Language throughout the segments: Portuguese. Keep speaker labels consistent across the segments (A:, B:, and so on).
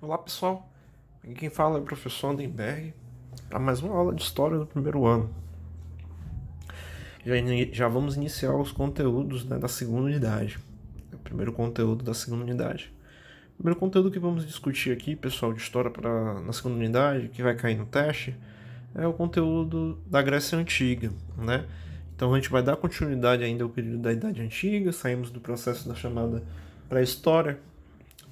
A: Olá pessoal, aqui quem fala é o professor Andenberg para mais uma aula de História do primeiro ano. Já vamos iniciar os conteúdos, né, da segunda unidade, o primeiro conteúdo da segunda unidade. O primeiro conteúdo que vamos discutir aqui, pessoal, de História na segunda unidade, que vai cair no teste, é o conteúdo da Grécia Antiga, né? Então a gente vai dar continuidade ainda ao período da Idade Antiga, saímos do processo da chamada pré-história,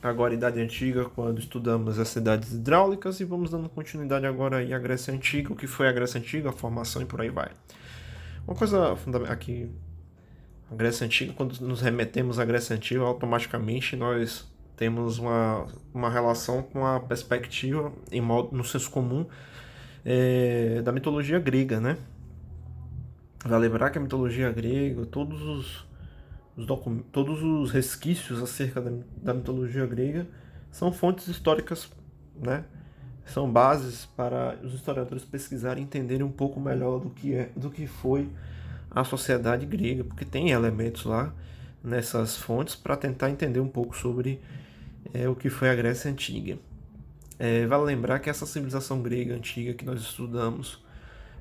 A: agora a Idade Antiga, quando estudamos as cidades hidráulicas, e vamos dando continuidade agora aí à Grécia Antiga, o que foi a Grécia Antiga, a formação e por aí vai. Uma coisa fundamental aqui, a Grécia Antiga, quando nos remetemos à Grécia Antiga, automaticamente nós temos uma relação com a perspectiva, no senso comum, da mitologia grega, né? Vai lembrar que a mitologia grega, todos os resquícios acerca da mitologia grega são fontes históricas, né? São bases para os historiadores pesquisarem e entenderem um pouco melhor do que foi a sociedade grega, porque tem elementos lá nessas fontes para tentar entender um pouco sobre o que foi a Grécia Antiga. Vale lembrar que essa civilização grega antiga que nós estudamos,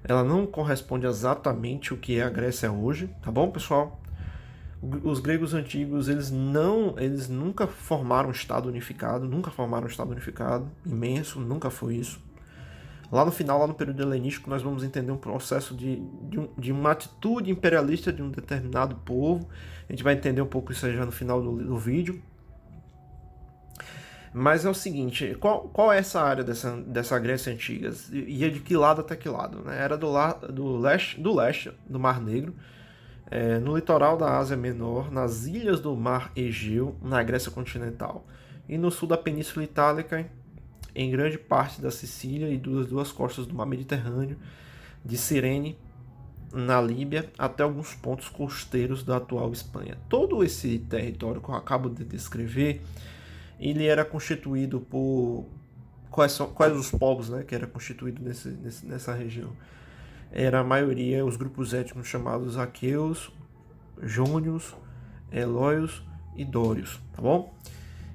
A: ela não corresponde exatamente ao que é a Grécia hoje, tá bom, pessoal? Os gregos antigos, eles nunca formaram um estado unificado, imenso, nunca foi isso. Lá no final, lá no período helenístico, nós vamos entender um processo de uma atitude imperialista de um determinado povo. A gente vai entender um pouco isso aí já no final do vídeo. Mas é o seguinte, qual é essa área dessa Grécia Antiga? Ia de que lado até que lado? Né? Era do leste do Mar Negro, no litoral da Ásia Menor, nas ilhas do Mar Egeu, na Grécia continental, e no sul da Península Itálica, em grande parte da Sicília e das duas costas do Mar Mediterrâneo, de Cirene, na Líbia, até alguns pontos costeiros da atual Espanha. Todo esse território que eu acabo de descrever, ele era constituído por... Quais os povos, né, que era constituído nessa região? Era a maioria os grupos étnicos chamados aqueus, jônios, elóios e dórios, tá bom?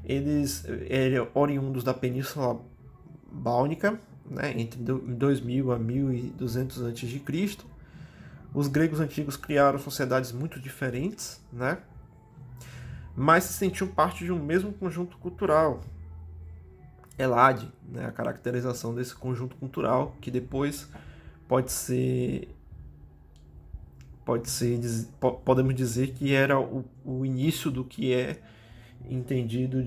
A: Eles eram oriundos da Península Báltica, né, entre 2000 a 1200 a.C. Os gregos antigos criaram sociedades muito diferentes, né, mas se sentiam parte de um mesmo conjunto cultural. Elade, né, a caracterização desse conjunto cultural, que depois pode ser podemos dizer que era o início do que é entendido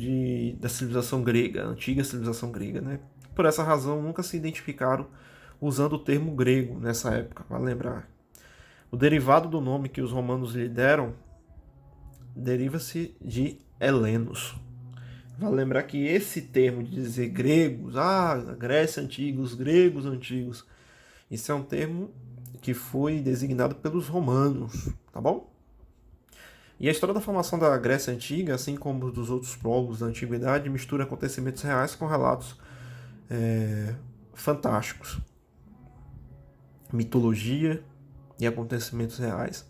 A: da civilização grega, a antiga civilização grega, né? Por essa razão, nunca se identificaram usando o termo grego nessa época, vale lembrar. O derivado do nome que os romanos lhe deram deriva-se de helenos. Vale lembrar que esse termo de dizer gregos, a Grécia antiga, os gregos antigos, isso é um termo que foi designado pelos romanos, tá bom? E a história da formação da Grécia Antiga, assim como dos outros povos da Antiguidade, mistura acontecimentos reais com relatos fantásticos. Mitologia e acontecimentos reais.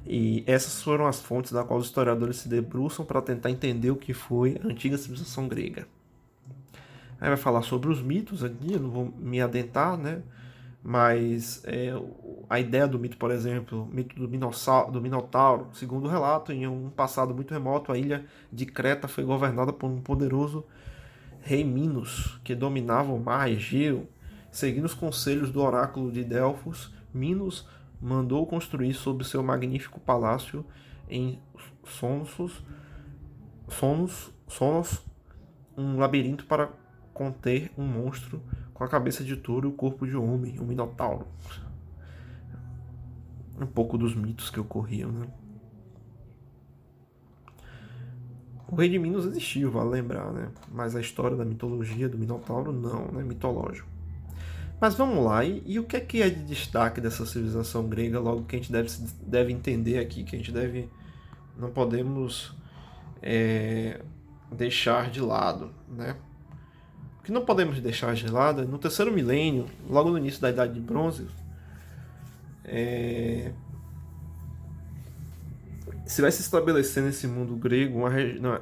A: E essas foram as fontes da qual os historiadores se debruçam para tentar entender o que foi a antiga civilização grega. Aí vai falar sobre os mitos aqui, eu não vou me adentrar, né? Mas a ideia do mito, por exemplo, o mito do Minotauro, segundo o relato, em um passado muito remoto, a ilha de Creta foi governada por um poderoso rei Minos, que dominava o mar Egeu. Seguindo os conselhos do oráculo de Delfos, Minos mandou construir sob seu magnífico palácio em Sonos um labirinto para conter um monstro com a cabeça de touro e o corpo de homem, um minotauro. Um pouco dos mitos que ocorriam, né? O rei de Minos existiu, vale lembrar, né? Mas a história da mitologia do minotauro não, né? Mitológico. Mas vamos lá, e o que é de destaque dessa civilização grega, logo que a gente deve entender aqui, que a gente deve... não podemos deixar de lado, né? O que não podemos deixar de lado é no terceiro milênio, logo no início da Idade de Bronze, se vai se estabelecer nesse mundo grego,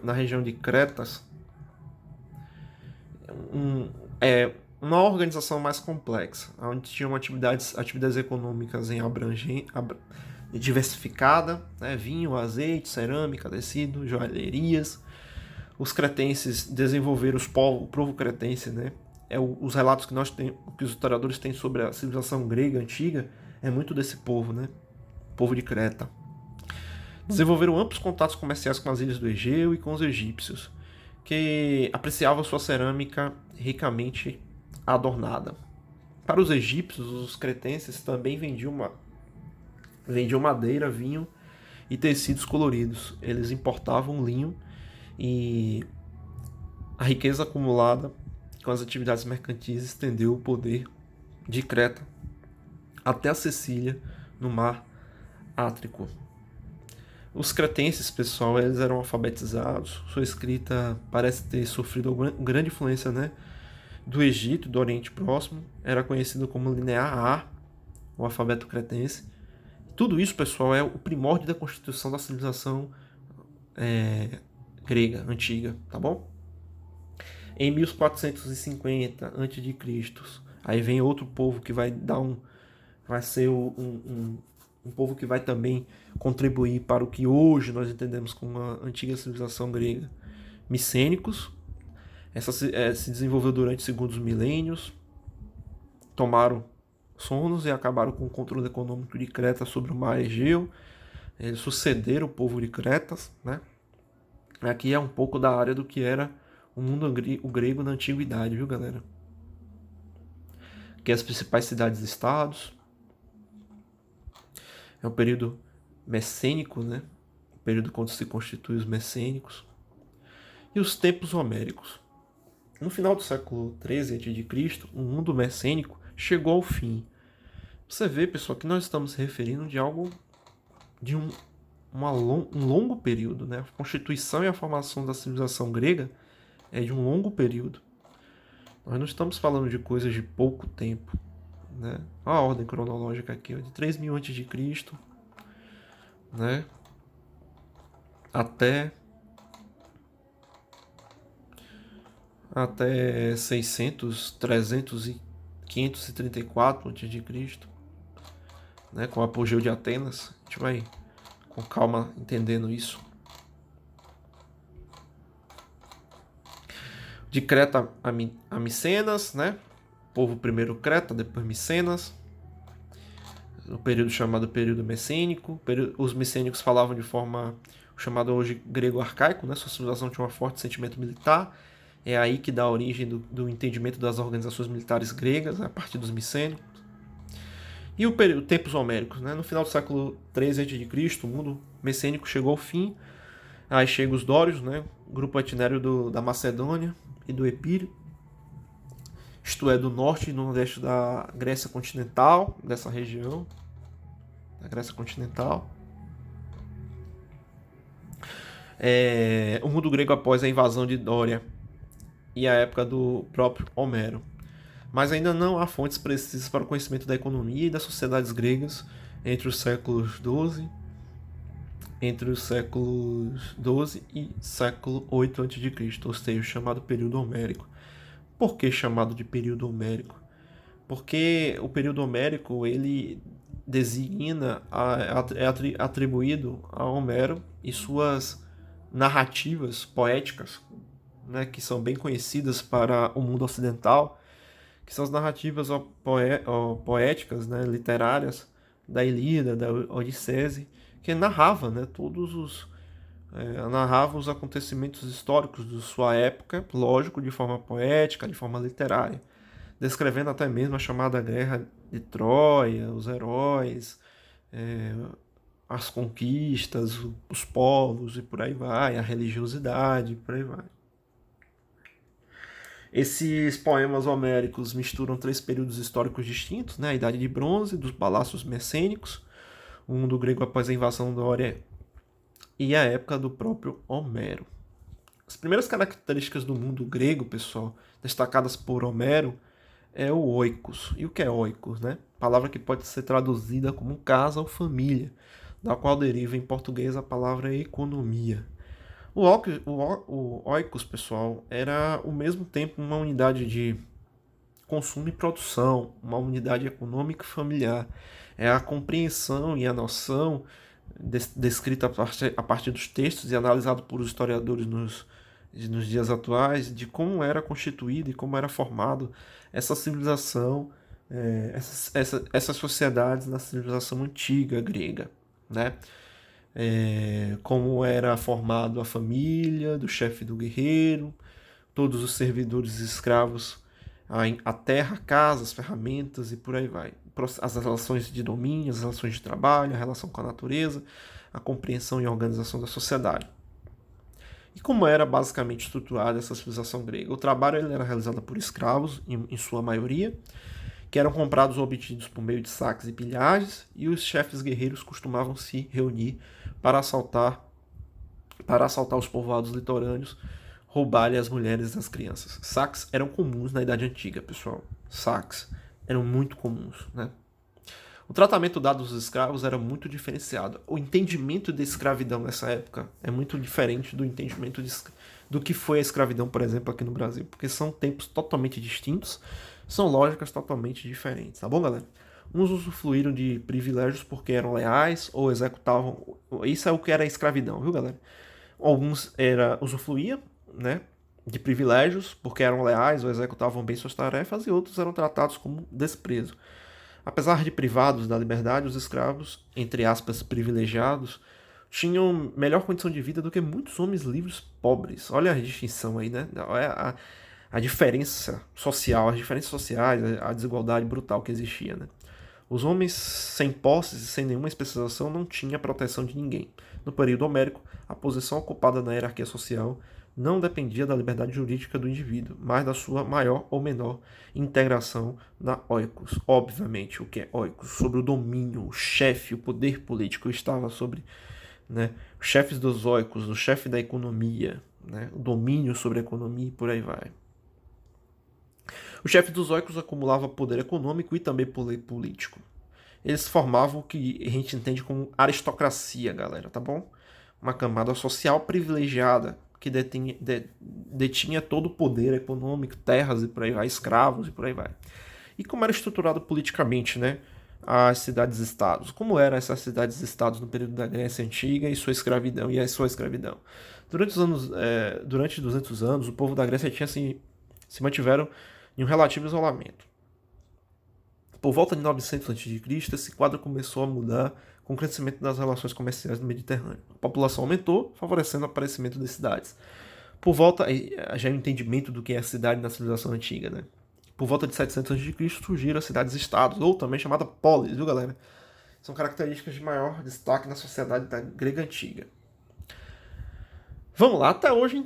A: na região de Cretas, É uma organização mais complexa, onde tinham atividades econômicas em diversificada, né? Vinho, azeite, cerâmica, tecido, joalherias. Os cretenses desenvolveram o povo cretense, né? Os relatos que os historiadores têm sobre a civilização grega antiga é muito desse povo, né? Povo de Creta. Desenvolveram amplos contatos comerciais com as ilhas do Egeu e com os egípcios, que apreciavam sua cerâmica ricamente adornada. Para os egípcios, os cretenses também vendiam madeira, vinho e tecidos coloridos. Eles importavam linho e a riqueza acumulada com as atividades mercantis estendeu o poder de Creta até a Sicília, no mar Átrico. Os cretenses, pessoal, eles eram alfabetizados. Sua escrita parece ter sofrido grande influência, né, do Egito, do Oriente Próximo. Era conhecido como linear A, o alfabeto cretense. Tudo isso, pessoal, é o primórdio da constituição da civilização grega antiga, tá bom? Em 1450 a.C., aí vem outro povo que vai ser um povo que vai também contribuir para o que hoje nós entendemos como a antiga civilização grega. Micênicos. Essa se desenvolveu durante segundos milênios, tomaram Sonos e acabaram com o controle econômico de Creta sobre o mar Egeu. Eles sucederam o povo de Cretas, né? Aqui é um pouco da área do que era o mundo grego na antiguidade, viu, galera? Aqui as principais cidades-estados. É o período messênico, né? O período quando se constituem os messênicos. E os tempos homéricos. No final do século XIII a.C., o mundo messênico chegou ao fim. Você vê, pessoal, que nós estamos se referindo de um longo período, né? A constituição e a formação da civilização grega é de um longo período. Nós não estamos falando de coisas de pouco tempo, né? Olha a ordem cronológica aqui, de 3000 a.C., né? Até 600, 300 e 534 a.C., né? Com o apogeu de Atenas. A gente vai com calma entendendo isso. De Creta a Micenas, né? Povo primeiro Creta, depois Micenas. No período chamado período messênico. Os messênicos falavam de forma chamada hoje grego arcaico, né? Sua civilização tinha um forte sentimento militar. É aí que dá a origem do entendimento das organizações militares gregas, a partir dos micênicos. E o período tempos homéricos, né? No final do século XIII a.C., o mundo messênico chegou ao fim. Aí chegam os dórios, né? Grupo etnério da Macedônia e do Epiro, isto é, do norte e nordeste da Grécia continental, dessa região, da Grécia continental. O mundo grego após a invasão de Dória e a época do próprio Homero. Mas ainda não há fontes precisas para o conhecimento da economia e das sociedades gregas entre os séculos XII e século VIII a.C., ou seja, o chamado período homérico. Por que chamado de período homérico? Porque o período homérico ele designa, é atribuído a Homero e suas narrativas poéticas, né, que são bem conhecidas para o mundo ocidental, que são as narrativas poéticas, né, literárias da Ilíada, da Odissese, que narrava, né, narrava os acontecimentos históricos de sua época, lógico, de forma poética, de forma literária, descrevendo até mesmo a chamada Guerra de Troia, os heróis, as conquistas, os povos e por aí vai, a religiosidade e por aí vai. Esses poemas homéricos misturam 3 períodos históricos distintos, né? A Idade de Bronze, dos palácios messênicos, o mundo grego após a invasão dória e a época do próprio Homero. As primeiras características do mundo grego, pessoal, destacadas por Homero, é o oikos. E o que é oikos, né? Palavra que pode ser traduzida como casa ou família, da qual deriva em português a palavra economia. O oikos, pessoal, era ao mesmo tempo uma unidade de consumo e produção, uma unidade econômica e familiar. É a compreensão e a noção descrita a partir dos textos e analisado por os historiadores nos dias atuais, de como era constituída e como era formado essa civilização, essas sociedades na civilização antiga grega, né? Como era formado a família do chefe do guerreiro, todos os servidores e escravos, a terra, a casa, as ferramentas e por aí vai. As relações de domínio, as relações de trabalho, a relação com a natureza, a compreensão e a organização da sociedade. E como era basicamente estruturada essa civilização grega? O trabalho ele era realizado por escravos, em sua maioria, que eram comprados ou obtidos por meio de saques e pilhagens, e os chefes guerreiros costumavam se reunir para assaltar os povoados litorâneos, roubar-lhe as mulheres e as crianças. Saques eram comuns na Idade Antiga, pessoal. Saques eram muito comuns, né? O tratamento dado aos escravos era muito diferenciado. O entendimento de escravidão nessa época é muito diferente do entendimento do que foi a escravidão, por exemplo, aqui no Brasil, porque são tempos totalmente distintos, são lógicas totalmente diferentes, tá bom, galera? Uns usufruíram de privilégios porque eram leais ou executavam. Isso é o que era a escravidão, viu, galera? Alguns usufruíam, né, de privilégios porque eram leais ou executavam bem suas tarefas, e outros eram tratados como desprezo. Apesar de privados da liberdade, os escravos, entre aspas, privilegiados, tinham melhor condição de vida do que muitos homens livres pobres. Olha a distinção aí, né? Olha a diferença social, as diferenças sociais, a desigualdade brutal que existia, né? Os homens sem posses e sem nenhuma especialização não tinham proteção de ninguém. No período homérico, a posição ocupada na hierarquia social não dependia da liberdade jurídica do indivíduo, mas da sua maior ou menor integração na oikos. Obviamente, o que é oikos? Sobre o domínio, o chefe, o poder político estava sobre, né, os chefes dos oikos, o chefe da economia, né, o domínio sobre a economia e por aí vai. O chefe dos oikos acumulava poder econômico e também poder político. Eles formavam o que a gente entende como aristocracia, galera, tá bom? Uma camada social privilegiada que detinha todo o poder econômico, terras e por aí vai, escravos e por aí vai. E como era estruturado politicamente, né? As cidades-estados. Como eram essas cidades-estados no período da Grécia Antiga e sua escravidão e a sua escravidão? Durante 200 anos, o povo da Grécia tinha se mantiveram em um relativo isolamento. Por volta de 900 a.C., esse quadro começou a mudar com o crescimento das relações comerciais no Mediterrâneo. A população aumentou, favorecendo o aparecimento de cidades. Por volta, já é o entendimento do que é a cidade na civilização antiga, né? Por volta de 700 a.C. surgiram as cidades-estados, ou também chamada polis, viu, galera? São características de maior destaque na sociedade da grega antiga. Vamos lá, até hoje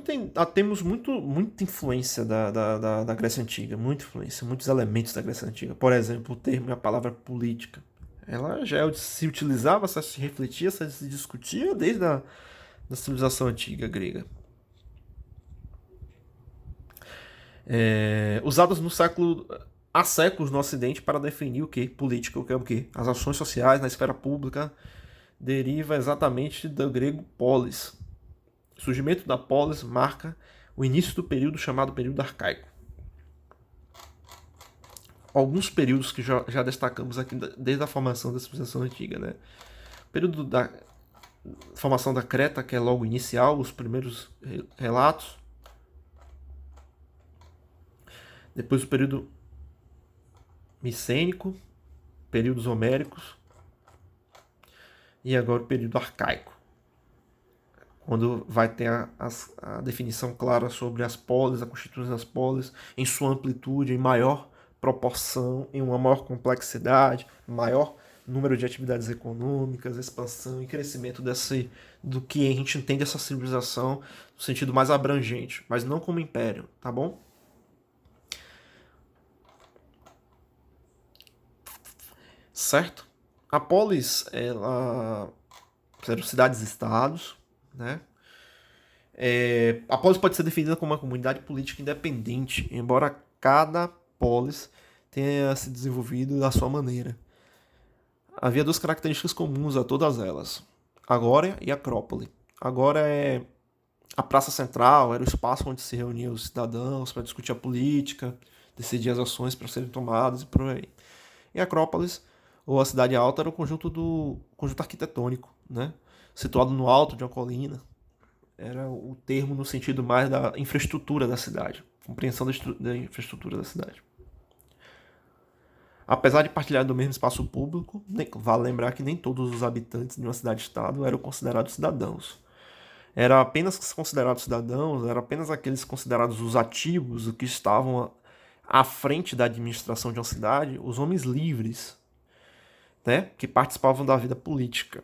A: temos muita influência da Grécia Antiga, muita influência, muitos elementos da Grécia Antiga. Por exemplo, o termo e a palavra política. Ela já se utilizava, se refletia, se discutia desde a da civilização antiga grega. Usadas há séculos no Ocidente para definir o que? Política, o que é o que? As ações sociais na esfera pública deriva exatamente do grego polis. O surgimento da polis marca o início do período chamado período arcaico. Alguns períodos que já destacamos aqui desde a formação da civilização antiga, né? O período da formação da Creta, que é logo inicial, os primeiros relatos. Depois o período micênico, períodos homéricos. E agora o período arcaico, quando vai ter a definição clara sobre as polis, a constituição das polis, em sua amplitude, em maior proporção, em uma maior complexidade, maior número de atividades econômicas, expansão e crescimento do que a gente entende essa civilização no sentido mais abrangente, mas não como império, tá bom? Certo? A polis, ela eram cidades-estados, né? A polis pode ser definida como uma comunidade política independente, embora cada polis tenha se desenvolvido da sua maneira. Havia duas características comuns a todas elas: Agora e Acrópole. Agora é a praça central, era o espaço onde se reuniam os cidadãos para discutir a política, decidir as ações para serem tomadas e por aí. E Acrópolis, ou a cidade alta, era o conjunto arquitetônico, né? Situado no alto de uma colina. Era o termo no sentido mais da infraestrutura da cidade, compreensão da infraestrutura da cidade. Apesar de partilhar do mesmo espaço público, vale lembrar que nem todos os habitantes de uma cidade-estado eram considerados cidadãos. Era apenas considerados cidadãos, eram apenas aqueles considerados os ativos, os que estavam à frente da administração de uma cidade, os homens livres, né, que participavam da vida política.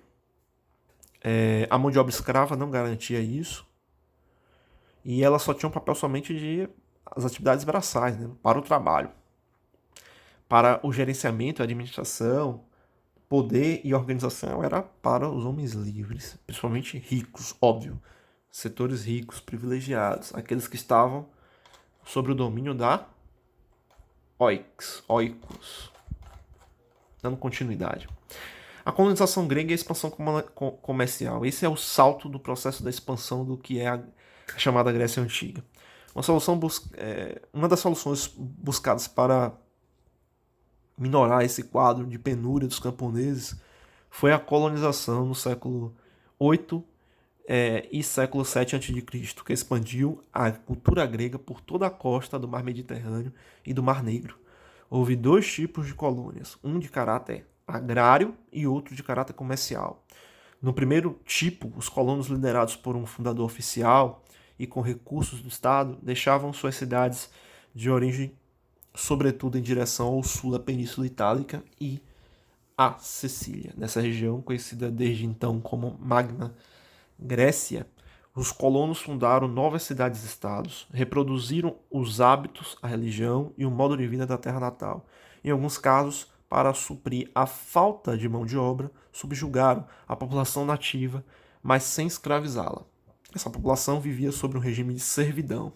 A: A mão de obra escrava não garantia isso, e ela só tinha um papel somente de as atividades braçais, né, para o trabalho. Para o gerenciamento, a administração, poder e organização era para os homens livres, principalmente ricos, óbvio. Setores ricos, privilegiados, aqueles que estavam sob o domínio da oikos. Dando continuidade. A colonização grega e a expansão comercial. Esse é o salto do processo da expansão do que é a chamada Grécia Antiga. Uma das soluções buscadas para minorar esse quadro de penúria dos camponeses foi a colonização no século VIII e século VII a.C., que expandiu a cultura grega por toda a costa do Mar Mediterrâneo e do Mar Negro. Houve dois tipos de colônias, um de caráter agrário e outro de caráter comercial. No primeiro tipo, os colonos liderados por um fundador oficial e com recursos do Estado deixavam suas cidades de origem, sobretudo em direção ao sul da Península Itálica e a Sicília. Nessa região, conhecida desde então como Magna Grécia, os colonos fundaram novas cidades-estados, reproduziram os hábitos, a religião e o modo de vida da terra natal. Em alguns casos, para suprir a falta de mão de obra, subjugaram a população nativa, mas sem escravizá-la. Essa população vivia sob um regime de servidão.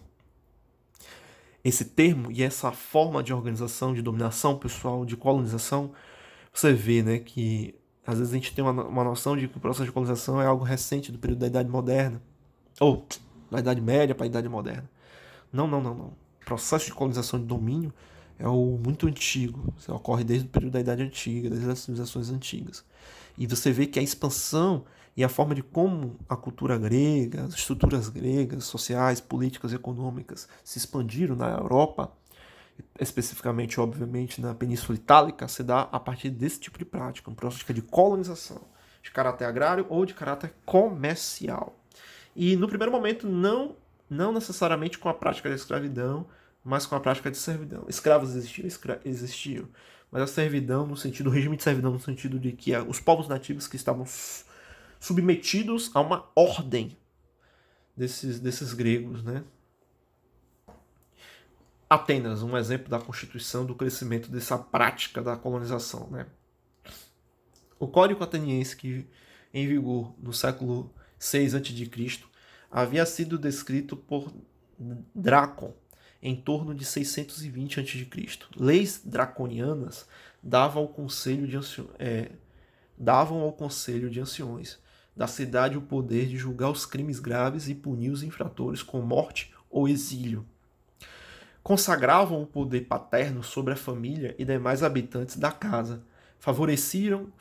A: Esse termo e essa forma de organização, de dominação pessoal, de colonização, você vê, né, que às vezes a gente tem uma noção de que o processo de colonização é algo recente do período da Idade Moderna, ou da Idade Média para a Idade Moderna. Não. O processo de colonização de domínio é muito antigo. Isso ocorre desde o período da Idade Antiga, desde as civilizações antigas. E você vê que a expansão e a forma de como a cultura grega, as estruturas gregas, sociais, políticas e econômicas se expandiram na Europa, especificamente, obviamente, na Península Itálica, se dá a partir desse tipo de prática, uma prática de colonização, de caráter agrário ou de caráter comercial. E no primeiro momento, não necessariamente com a prática da escravidão, mas com a prática de servidão. Escravos existiam, mas a servidão no sentido, o regime de servidão no sentido de que os povos nativos que estavam submetidos a uma ordem desses gregos, né? Atenas, um exemplo da constituição do crescimento dessa prática da colonização, né? O Código Ateniense, que em vigor no século VI a.C., havia sido descrito por Drácon em torno de 620 a.C. Leis draconianas davam ao conselho de anciões da cidade o poder de julgar os crimes graves e punir os infratores com morte ou exílio. Consagravam o poder paterno sobre a família e demais habitantes da casa. Favoreciam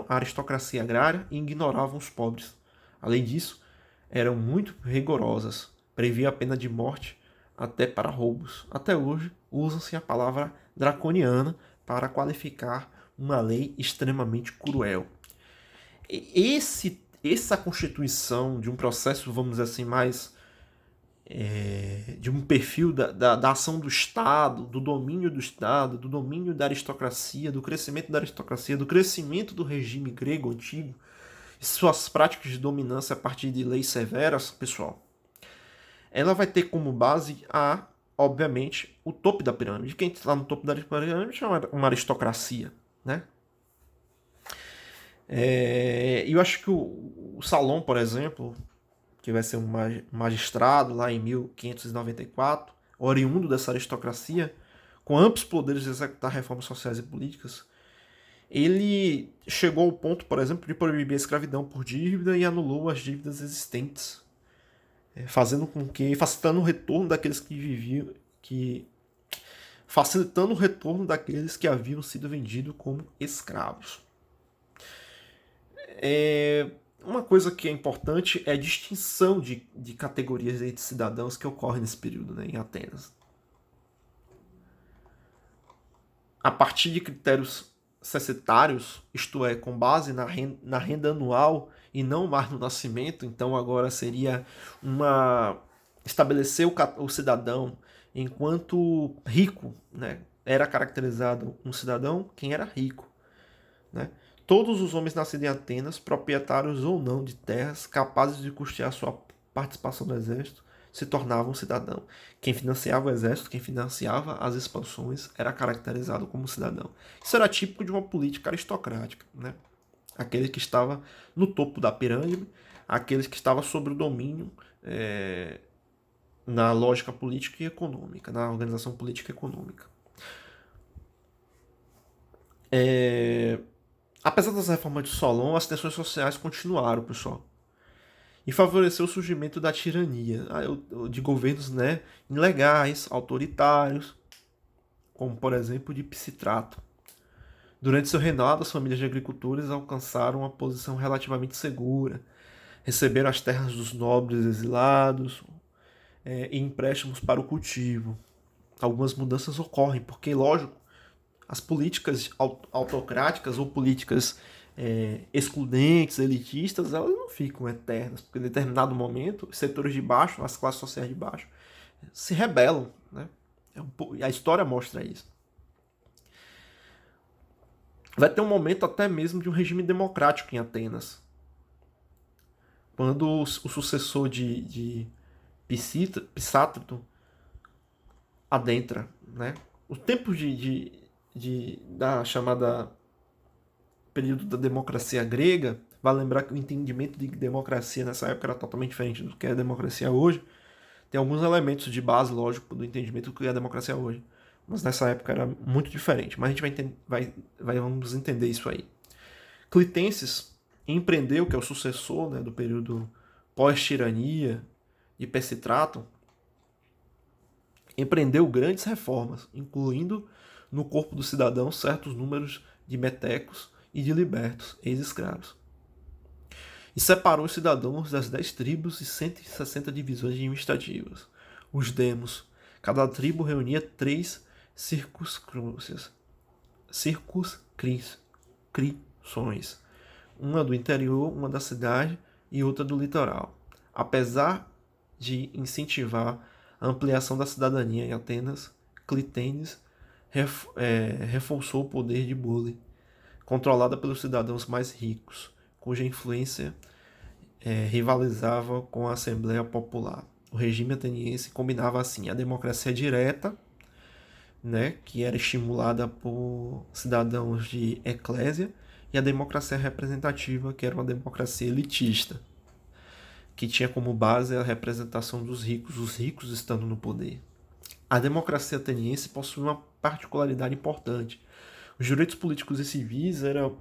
A: a aristocracia agrária e ignoravam os pobres. Além disso, eram muito rigorosas, previam a pena de morte até para roubos. Até hoje, usam-se a palavra draconiana para qualificar uma lei extremamente cruel. Essa constituição de um processo, vamos dizer assim, mais de um perfil da ação do Estado, do domínio do Estado, do domínio da aristocracia, do crescimento da aristocracia, do crescimento do regime grego antigo, e suas práticas de dominância a partir de leis severas, pessoal, ela vai ter como base obviamente, o topo da pirâmide. Quem está no topo da pirâmide é uma aristocracia, né? Eu acho que o Salom, por exemplo, que vai ser um magistrado lá em 1594, oriundo dessa aristocracia, com amplos poderes de executar reformas sociais e políticas, ele chegou ao ponto, por exemplo, de proibir a escravidão por dívida e anulou as dívidas existentes, facilitando o retorno daqueles que facilitando o retorno daqueles que haviam sido vendidos como escravos. Uma coisa que é importante é a distinção de categorias entre cidadãos que ocorre nesse período, né, em Atenas. A partir de critérios cessetários, isto é, com base na renda anual e não mais no nascimento, então agora seria estabelecer o cidadão enquanto rico, né? Era caracterizado um cidadão quem era rico, né? Todos os homens nascidos em Atenas, proprietários ou não de terras, capazes de custear sua participação no exército, se tornavam cidadão. Quem financiava o exército, quem financiava as expansões, era caracterizado como cidadão. Isso era típico de uma política aristocrática, né? Aquele que estava no topo da pirâmide, aqueles que estavam sob o domínio na lógica política e econômica, na organização política e econômica. Apesar das reformas de Solon, as tensões sociais continuaram, pessoal, e favoreceu o surgimento da tirania, de governos, né, ilegais, autoritários, como por exemplo de Pisistrato. Durante seu reinado, as famílias de agricultores alcançaram uma posição relativamente segura, receberam as terras dos nobres exilados e empréstimos para o cultivo. Algumas mudanças ocorrem, porque, lógico, as políticas autocráticas ou políticas excludentes, elitistas, elas não ficam eternas, porque em determinado momento, os setores de baixo, as classes sociais de baixo, se rebelam, né? A história mostra isso. Vai ter um momento até mesmo de um regime democrático em Atenas, quando o sucessor de Pisístrato adentra, né? O tempo da chamada período da democracia grega, vale lembrar que o entendimento de democracia nessa época era totalmente diferente do que é a democracia hoje. Tem alguns elementos de base, lógico, do entendimento do que é a democracia hoje. Mas nessa época era muito diferente. Mas a gente vamos entender isso aí. Clitenses empreendeu, que é o sucessor, né, do período pós-tirania de Pisistrato, empreendeu grandes reformas, incluindo no corpo dos cidadãos certos números de metecos e de libertos, ex-escravos. E separou os cidadãos das 10 tribos e 160 divisões administrativas. Os demos. Cada tribo reunia 3 circunscrições. Uma do interior, uma da cidade e outra do litoral. Apesar de incentivar a ampliação da cidadania em Atenas, Clitênis reforçou o poder de Bule, controlada pelos cidadãos mais ricos, cuja influência rivalizava com a Assembleia Popular. O regime ateniense combinava assim a democracia direta, né, que era estimulada por cidadãos de eclésia, e a democracia representativa, que era uma democracia elitista, que tinha como base a representação dos ricos, os ricos estando no poder. A democracia ateniense possui uma particularidade importante. Os direitos políticos e civis eram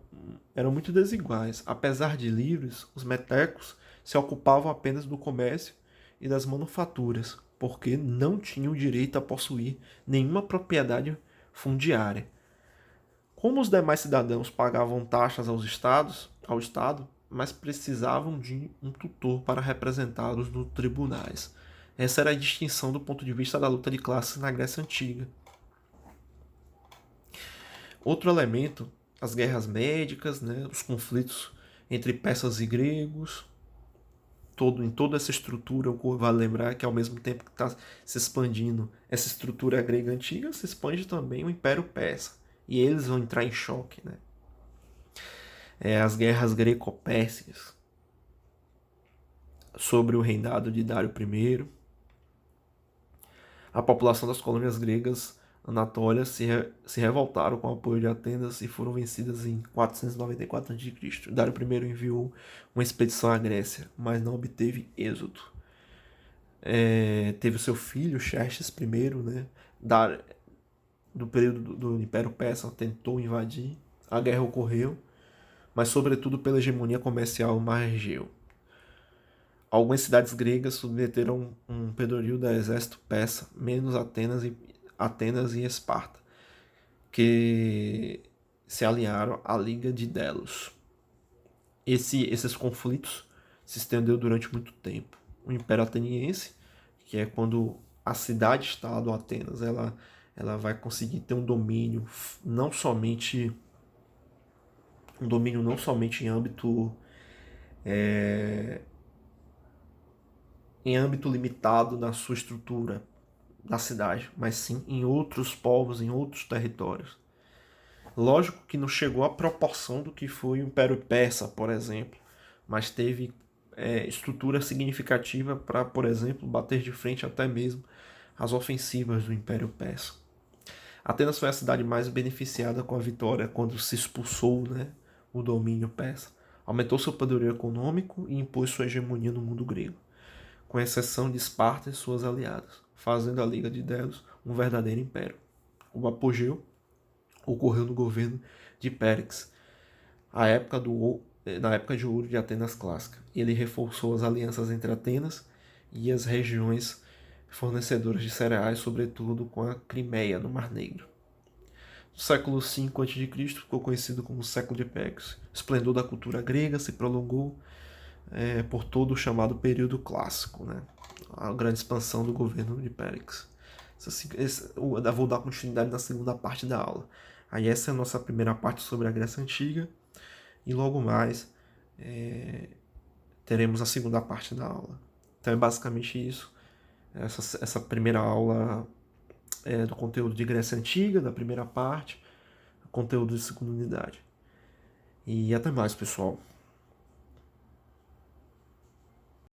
A: muito desiguais. Apesar de livres, os metecos se ocupavam apenas do comércio e das manufaturas, porque não tinham direito a possuir nenhuma propriedade fundiária. Como os demais cidadãos pagavam taxas ao Estado, mas precisavam de um tutor para representá-los nos tribunais. Essa era a distinção do ponto de vista da luta de classes na Grécia Antiga. Outro elemento, as guerras médicas, né, os conflitos entre persas e gregos, em toda essa estrutura, vale lembrar que ao mesmo tempo que está se expandindo essa estrutura grega antiga, se expande também o Império Persa. E eles vão entrar em choque, né? As guerras greco-pérsicas sobre o reinado de Dário I. A população das colônias gregas Anatólia se revoltaram com o apoio de Atenas e foram vencidas em 494 a.C. Dário I enviou uma expedição à Grécia, mas não obteve êxito. Teve o seu filho, Xerxes I, né, do período do Império Persa, tentou invadir. A guerra ocorreu, mas sobretudo pela hegemonia comercial no Mar Egeu. Algumas cidades gregas submeteram um poderio do exército persa, menos Atenas, e Atenas e Esparta, que se aliaram à Liga de Delos. Esses conflitos se estendeu durante muito tempo. O Império Ateniense, que é quando a cidade-estado Atenas ela vai conseguir ter um domínio não somente em âmbito limitado na sua estrutura da cidade, mas sim em outros povos, em outros territórios. Lógico que não chegou à proporção do que foi o Império Persa, por exemplo, mas teve estrutura significativa para, por exemplo, bater de frente até mesmo às ofensivas do Império Persa. Atenas foi a cidade mais beneficiada com a vitória quando se expulsou, né, o domínio persa. Aumentou seu poderio econômico e impôs sua hegemonia no mundo grego, com exceção de Esparta e suas aliadas, fazendo a Liga de Delos um verdadeiro império. O apogeu ocorreu no governo de Péricles, na época de ouro de Atenas clássica. Ele reforçou as alianças entre Atenas e as regiões fornecedoras de cereais, sobretudo com a Crimeia, no Mar Negro. No século V a.C., ficou conhecido como o século de Péricles. O esplendor da cultura grega se prolongou por todo o chamado período clássico, né? A grande expansão do governo de Péricles. Vou dar continuidade na segunda parte da aula. Aí essa é a nossa primeira parte sobre a Grécia Antiga e logo mais teremos a segunda parte da aula. Então é basicamente isso. Essa primeira aula do conteúdo de Grécia Antiga, da primeira parte, conteúdo de segunda unidade. E até mais, pessoal.